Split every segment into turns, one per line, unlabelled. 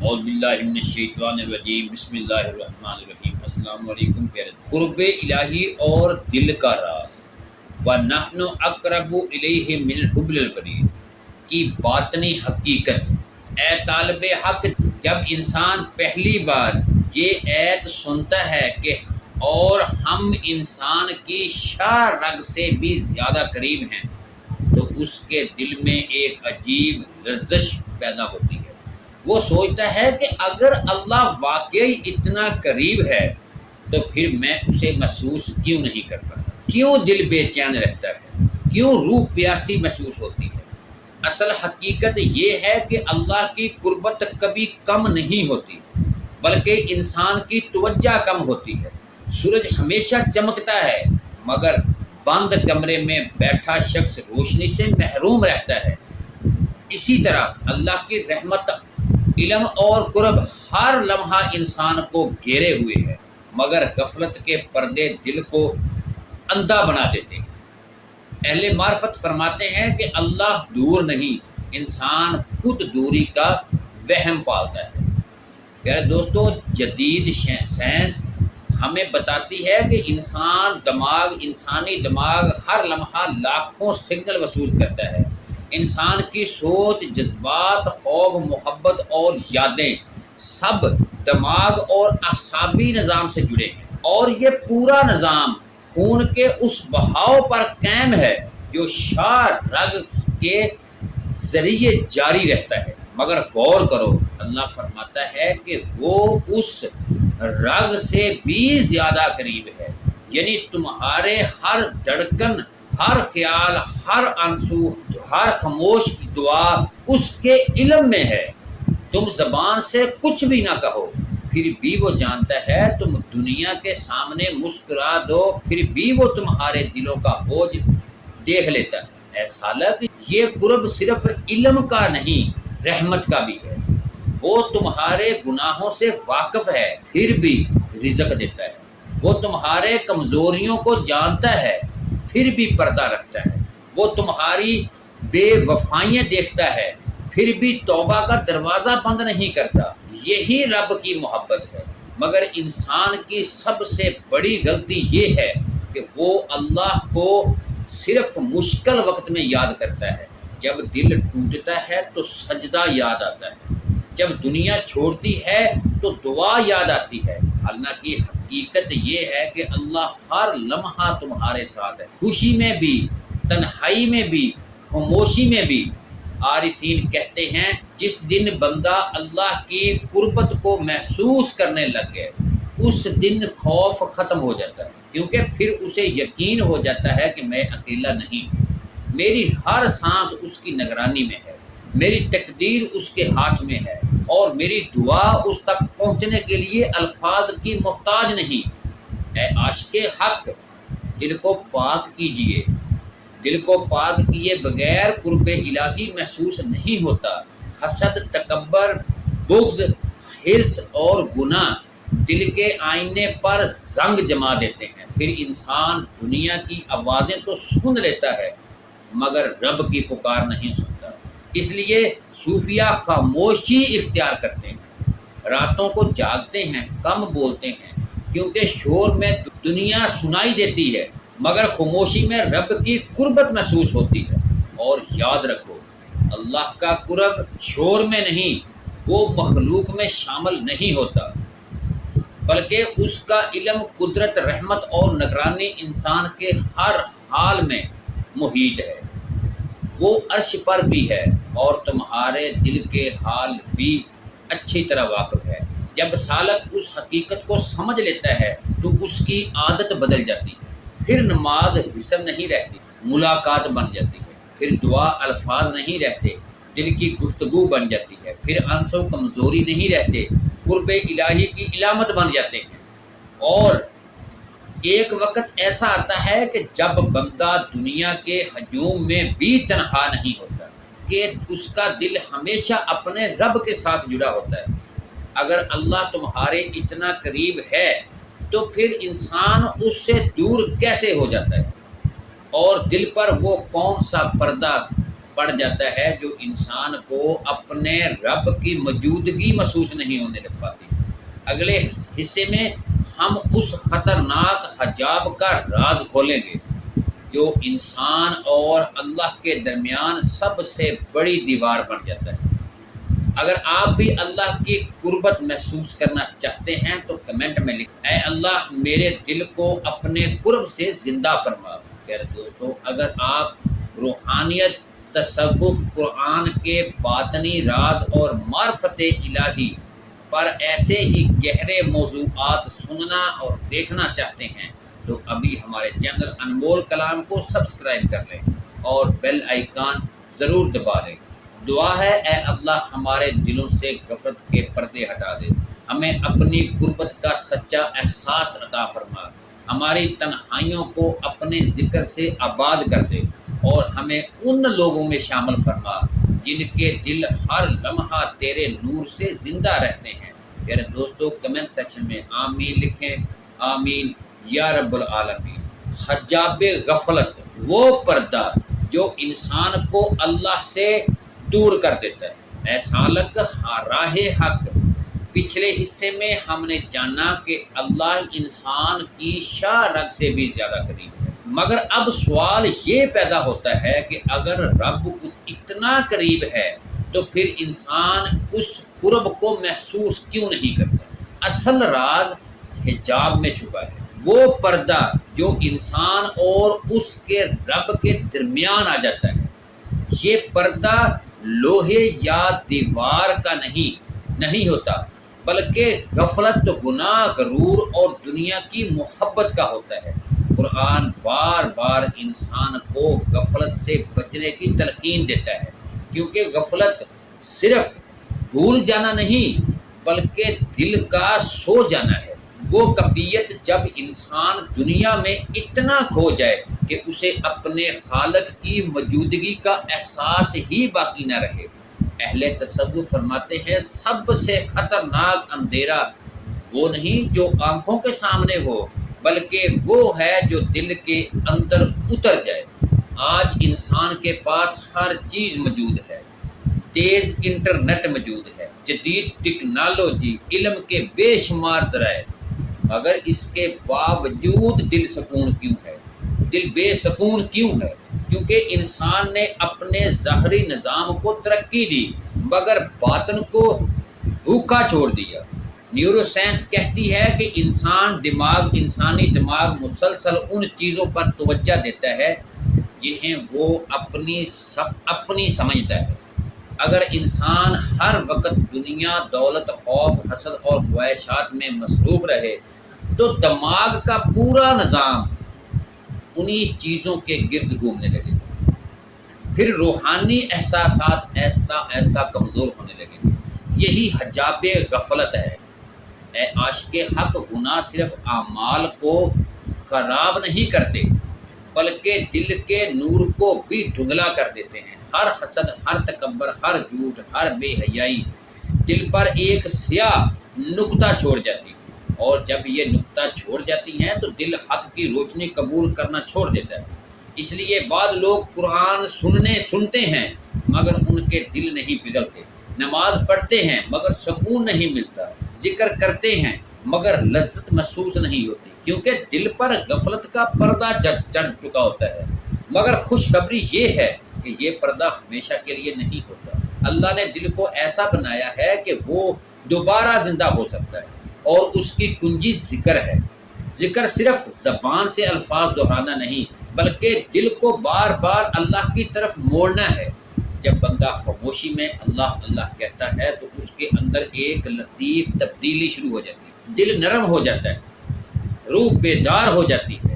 اعوذ باللہ من الشیطان الرجیم بسم اللہ الرحمن الرحیم۔ السلام علیکم پیارے۔ قرب الہی اور دل کا راز وَنَحْنُ أَقْرَبُ إِلَيْهِ مِنْ حُبْلِ الْوَرِيدِ کی باطنی حقیقت۔ اے طالب حق، جب انسان پہلی بار یہ ایت سنتا ہے کہ اور ہم انسان کی شاہ رگ سے بھی زیادہ قریب ہیں، تو اس کے دل میں ایک عجیب لرزش پیدا ہوتی ہے۔ وہ سوچتا ہے کہ اگر اللہ واقعی اتنا قریب ہے تو پھر میں اسے محسوس کیوں نہیں کرتا؟ کیوں دل بے چین رہتا ہے؟ کیوں روح پیاسی محسوس ہوتی ہے؟ اصل حقیقت یہ ہے کہ اللہ کی قربت کبھی کم نہیں ہوتی، بلکہ انسان کی توجہ کم ہوتی ہے۔ سورج ہمیشہ چمکتا ہے، مگر بند کمرے میں بیٹھا شخص روشنی سے محروم رہتا ہے۔ اسی طرح اللہ کی رحمت، علم اور قرب ہر لمحہ انسان کو گھیرے ہوئے ہے، مگر غفلت کے پردے دل کو اندھا بنا دیتے ہیں۔ اہل معرفت فرماتے ہیں کہ اللہ دور نہیں، انسان خود دوری کا وہم پالتا ہے۔ پیارے دوستو، جدید سائنس ہمیں بتاتی ہے کہ انسانی دماغ ہر لمحہ لاکھوں سگنل وصول کرتا ہے۔ انسان کی سوچ، جذبات، خوف، محبت اور یادیں سب دماغ اور اعصابی نظام سے جڑے ہیں، اور یہ پورا نظام خون کے اس بہاؤ پر قائم ہے جو شاہ رگ کے ذریعے جاری رہتا ہے۔ مگر غور کرو، اللہ فرماتا ہے کہ وہ اس رگ سے بھی زیادہ قریب ہے، یعنی تمہارے ہر دھڑکن، ہر خیال، ہر آنسو، ہر خاموش کی دعا اس کے علم میں ہے۔ تم زبان سے کچھ بھی نہ کہو، پھر بھی وہ جانتا ہے۔ تم دنیا کے سامنے مسکرا دو، پھر بھی وہ تمہارے دلوں کا بوجھ دیکھ لیتا ہے۔ اے سالک، یہ قرب صرف علم کا نہیں، رحمت کا بھی ہے۔ وہ تمہارے گناہوں سے واقف ہے، پھر بھی رزق دیتا ہے۔ وہ تمہارے کمزوریوں کو جانتا ہے، پھر بھی پردہ رکھتا ہے۔ وہ تمہاری بے وفائیاں دیکھتا ہے، پھر بھی توبہ کا دروازہ بند نہیں کرتا۔ یہی رب کی محبت ہے۔ مگر انسان کی سب سے بڑی غلطی یہ ہے کہ وہ اللہ کو صرف مشکل وقت میں یاد کرتا ہے۔ جب دل ٹوٹتا ہے تو سجدہ یاد آتا ہے، جب دنیا چھوڑتی ہے تو دعا یاد آتی ہے۔ حالانکہ حقیقت یہ ہے کہ اللہ ہر لمحہ تمہارے ساتھ ہے، خوشی میں بھی، تنہائی میں بھی، خاموشی میں بھی۔ عارفین کہتے ہیں، جس دن بندہ اللہ کی قربت کو محسوس کرنے لگ گئے، اس دن خوف ختم ہو جاتا ہے، کیونکہ پھر اسے یقین ہو جاتا ہے کہ میں اکیلا نہیں ہوں۔ میری ہر سانس اس کی نگرانی میں ہے، میری تقدیر اس کے ہاتھ میں ہے، اور میری دعا اس تک پہنچنے کے لیے الفاظ کی محتاج نہیں۔ اے عاشق حق، دل کو پاک کیجئے۔ دل کو پاک کیے بغیر قرب الہی محسوس نہیں ہوتا۔ حسد، تکبر، بغض، حرص اور گناہ دل کے آئینے پر زنگ جما دیتے ہیں۔ پھر انسان دنیا کی آوازیں تو سن لیتا ہے، مگر رب کی پکار نہیں سنتا۔ اس لیے صوفیہ خاموشی اختیار کرتے ہیں، راتوں کو جاگتے ہیں، کم بولتے ہیں، کیونکہ شور میں دنیا سنائی دیتی ہے، مگر خاموشی میں رب کی قربت محسوس ہوتی ہے۔ اور یاد رکھو، اللہ کا قرب شور میں نہیں، وہ مخلوق میں شامل نہیں ہوتا، بلکہ اس کا علم، قدرت، رحمت اور نگرانی انسان کے ہر حال میں محیط ہے۔ وہ عرش پر بھی ہے اور تمہارے دل کے حال بھی اچھی طرح واقف ہے۔ جب سالک اس حقیقت کو سمجھ لیتا ہے تو اس کی عادت بدل جاتی ہے۔ پھر نماز جسم نہیں رہتی، ملاقات بن جاتی ہے۔ پھر دعا الفاظ نہیں رہتے، دل کی گفتگو بن جاتی ہے۔ پھر آنسو کمزوری نہیں رہتے، قرب الہی کی علامت بن جاتے ہیں۔ اور ایک وقت ایسا آتا ہے کہ جب بندہ دنیا کے ہجوم میں بھی تنہا نہیں ہوتا، کہ اس کا دل ہمیشہ اپنے رب کے ساتھ جڑا ہوتا ہے۔ اگر اللہ تمہارے اتنا قریب ہے تو پھر انسان اس سے دور کیسے ہو جاتا ہے؟ اور دل پر وہ کون سا پردہ پڑ جاتا ہے جو انسان کو اپنے رب کی موجودگی محسوس نہیں ہونے لگ پاتی۔ اگلے حصے میں ہم اس خطرناک حجاب کا راز کھولیں گے جو انسان اور اللہ کے درمیان سب سے بڑی دیوار بن جاتا ہے۔ اگر آپ بھی اللہ کی قربت محسوس کرنا چاہتے ہیں تو کمنٹ میں لکھیں، اے اللہ میرے دل کو اپنے قرب سے زندہ فرما۔ پیارے دوستو، اگر آپ روحانیت، تصوف، قرآن کے باطنی راز اور معرفت الہی پر ایسے ہی گہرے موضوعات سننا اور دیکھنا چاہتے ہیں تو ابھی ہمارے چینل انمول کلام کو سبسکرائب کر لیں اور بیل آئیکن ضرور دبا لیں۔ دعا ہے اے اللہ ہمارے دلوں سے غفلت کے پردے ہٹا دے، ہمیں اپنی قربت کا سچا احساس عطا فرما، ہماری تنہائیوں کو اپنے ذکر سے آباد کر دے اور ہمیں ان لوگوں میں شامل فرما جن کے دل ہر لمحہ تیرے نور سے زندہ رہتے ہیں۔ میرے دوستو کمنٹ سیکشن میں آمین لکھیں، آمین یا رب العالمین۔ حجاب غفلت وہ پردہ جو انسان کو اللہ سے دور کر دیتا ہے۔ اے سالک راہ حق، پچھلے حصے میں ہم نے جانا کہ اللہ انسان کی شاہ رگ سے بھی زیادہ قریب ہے، مگر اب سوال یہ پیدا ہوتا ہے کہ اگر رب اتنا قریب ہے تو پھر انسان اس قرب کو محسوس کیوں نہیں کرتا؟ اصل راز حجاب میں چھپا ہے، وہ پردہ جو انسان اور اس کے رب کے درمیان آ جاتا ہے۔ یہ پردہ لوہے یا دیوار کا نہیں ہوتا، بلکہ غفلت، گناہ، غرور اور دنیا کی محبت کا ہوتا ہے۔ قرآن بار بار انسان کو غفلت سے بچنے کی تلقین دیتا ہے، کیونکہ غفلت صرف بھول جانا نہیں بلکہ دل کا سو جانا ہے۔ وہ کیفیت جب انسان دنیا میں اتنا کھو جائے کہ اسے اپنے خالق کی موجودگی کا احساس ہی باقی نہ رہے۔ اہل تصوف فرماتے ہیں سب سے خطرناک اندھیرا وہ نہیں جو آنکھوں کے سامنے ہو، بلکہ وہ ہے جو دل کے اندر اتر جائے۔ آج انسان کے پاس ہر چیز موجود ہے، تیز انٹرنیٹ موجود ہے، جدید ٹیکنالوجی، علم کے بے شمار ذرائع، مگر اس کے باوجود دل سکون کیوں ہے؟ دل بے سکون کیوں ہے؟ کیونکہ انسان نے اپنے ظاہری نظام کو ترقی دی مگر باطن کو بھوکا چھوڑ دیا۔ نیورو سائنس کہتی ہے کہ انسانی دماغ مسلسل ان چیزوں پر توجہ دیتا ہے جنہیں وہ اپنی سمجھتا ہے۔ اگر انسان ہر وقت دنیا، دولت، خوف، حسد اور خواہشات میں مصروف رہے تو دماغ کا پورا نظام انہی چیزوں کے گرد گھومنے لگے گا، پھر روحانی احساسات آہستہ آہستہ کمزور ہونے لگیں گے۔ یہی حجاب غفلت ہے۔ اے عاشق حق، گناہ صرف اعمال کو خراب نہیں کرتے بلکہ دل کے نور کو بھی دھندلا کر دیتے ہیں۔ ہر حسد، ہر تکبر، ہر جھوٹ، ہر بے حیائی دل پر ایک سیاہ نقطہ چھوڑ جاتی ہے، اور جب یہ نقطہ چھوڑ جاتی ہیں تو دل حق کی روشنی قبول کرنا چھوڑ دیتا ہے۔ اس لیے بعض لوگ قرآن سنتے ہیں مگر ان کے دل نہیں پگھلتے، نماز پڑھتے ہیں مگر سکون نہیں ملتا، ذکر کرتے ہیں مگر لذت محسوس نہیں ہوتی، کیونکہ دل پر غفلت کا پردہ چڑھ چکا ہوتا ہے۔ مگر خوشخبری یہ ہے کہ یہ پردہ ہمیشہ کے لیے نہیں ہوتا۔ اللہ نے دل کو ایسا بنایا ہے کہ وہ دوبارہ زندہ ہو سکتا ہے، اور اس کی کنجی ذکر ہے۔ ذکر صرف زبان سے الفاظ دہرانا نہیں بلکہ دل کو بار بار اللہ کی طرف موڑنا ہے۔ جب بندہ خاموشی میں اللہ اللہ کہتا ہے تو اس کے اندر ایک لطیف تبدیلی شروع ہو جاتی ہے، دل نرم ہو جاتا ہے، روح بیدار ہو جاتی ہے،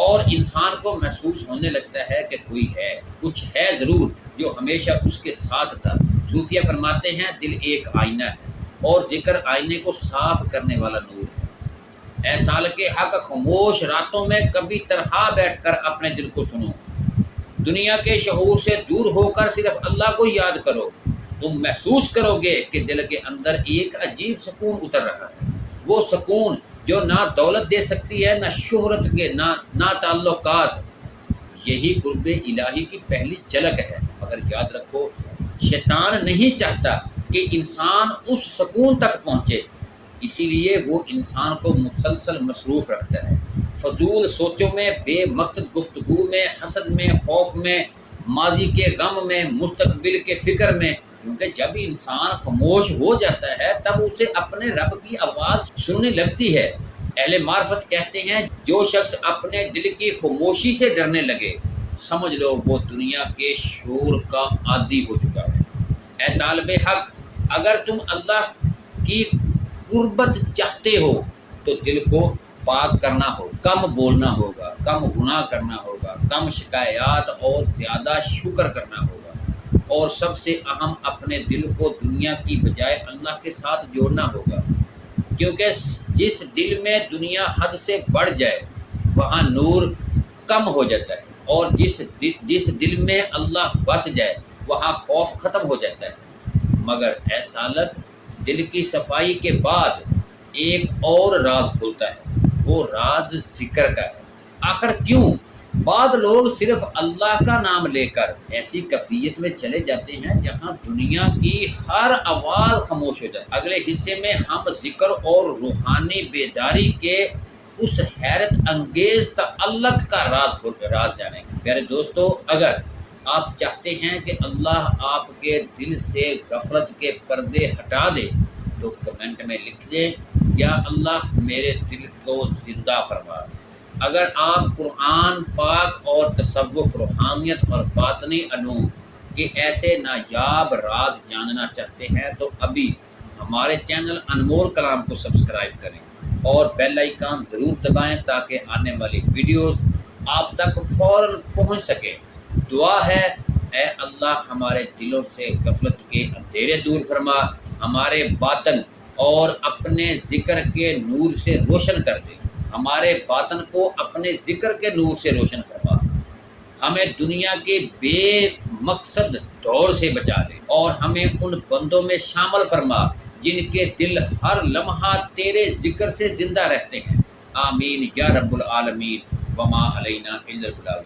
اور انسان کو محسوس ہونے لگتا ہے کہ کوئی ہے، کچھ ہے ضرور جو ہمیشہ اس کے ساتھ تھا۔ صوفیہ فرماتے ہیں دل ایک آئینہ ہے اور ذکر آئینے کو صاف کرنے والا نور ہے۔ اے سالک حق، خاموش راتوں میں کبھی تنہا بیٹھ کر اپنے دل کو سنو، دنیا کے شعور سے دور ہو کر صرف اللہ کو یاد کرو، تم محسوس کرو گے کہ دل کے اندر ایک عجیب سکون اتر رہا ہے۔ وہ سکون جو نہ دولت دے سکتی ہے، نہ شہرت کے، نہ تعلقات۔ یہی قرب الہی کی پہلی جھلک ہے، مگر یاد رکھو شیطان نہیں چاہتا کہ انسان اس سکون تک پہنچے، اسی لیے وہ انسان کو مسلسل مصروف رکھتا ہے، فضول سوچوں میں، بے مقصد گفتگو میں، حسد میں، خوف میں، ماضی کے غم میں، مستقبل کے فکر میں، کیونکہ جب انسان خاموش ہو جاتا ہے تب اسے اپنے رب کی آواز سننے لگتی ہے۔ اہل معرفت کہتے ہیں جو شخص اپنے دل کی خاموشی سے ڈرنے لگے، سمجھ لو وہ دنیا کے شور کا عادی ہو چکا ہے۔ اے طالب حق، اگر تم اللہ کی قربت چاہتے ہو تو دل کو پاک کرنا ہو، کم بولنا ہوگا، کم گناہ کرنا ہوگا، کم شکایات اور زیادہ شکر کرنا ہوگا، اور سب سے اہم اپنے دل کو دنیا کی بجائے اللہ کے ساتھ جوڑنا ہوگا، کیونکہ جس دل میں دنیا حد سے بڑھ جائے وہاں نور کم ہو جاتا ہے، اور جس دل میں اللہ بس جائے وہاں خوف ختم ہو جاتا ہے۔ مگر اے سالک، دل کی صفائی کے بعد ایک اور راز کھلتا ہے، وہ راز ذکر کا ہے۔ آخر کیوں بعض لوگ صرف اللہ کا نام لے کر ایسی کیفیت میں چلے جاتے ہیں جہاں دنیا کی ہر آواز خاموش ہو جاتی ہے۔ اگلے حصے میں ہم ذکر اور روحانی بیداری کے اس حیرت انگیز تعلق کا راز جانیں گے۔ پیارے دوستو، اگر آپ چاہتے ہیں کہ اللہ آپ کے دل سے غفلت کے پردے ہٹا دے تو کمنٹ میں لکھ دیں، یا اللہ میرے دل کو زندہ فرما۔ اگر آپ قرآن پاک اور تصوف، روحانیت اور باطنی علوم کے ایسے نایاب راز جاننا چاہتے ہیں تو ابھی ہمارے چینل انمول کلام کو سبسکرائب کریں اور بیل آئیکن ضرور دبائیں تاکہ آنے والی ویڈیوز آپ تک فوراً پہنچ سکے۔ دعا ہے اے اللہ ہمارے دلوں سے غفلت کے اندھیرے دور فرما، ہمارے باطن اور اپنے ذکر کے نور سے روشن کر دے، ہمارے باطن کو اپنے ذکر کے نور سے روشن فرما، ہمیں دنیا کے بے مقصد دور سے بچا دے، اور ہمیں ان بندوں میں شامل فرما جن کے دل ہر لمحہ تیرے ذکر سے زندہ رہتے ہیں۔ آمین یا رب العالمین، وما علینا الا البلاغ۔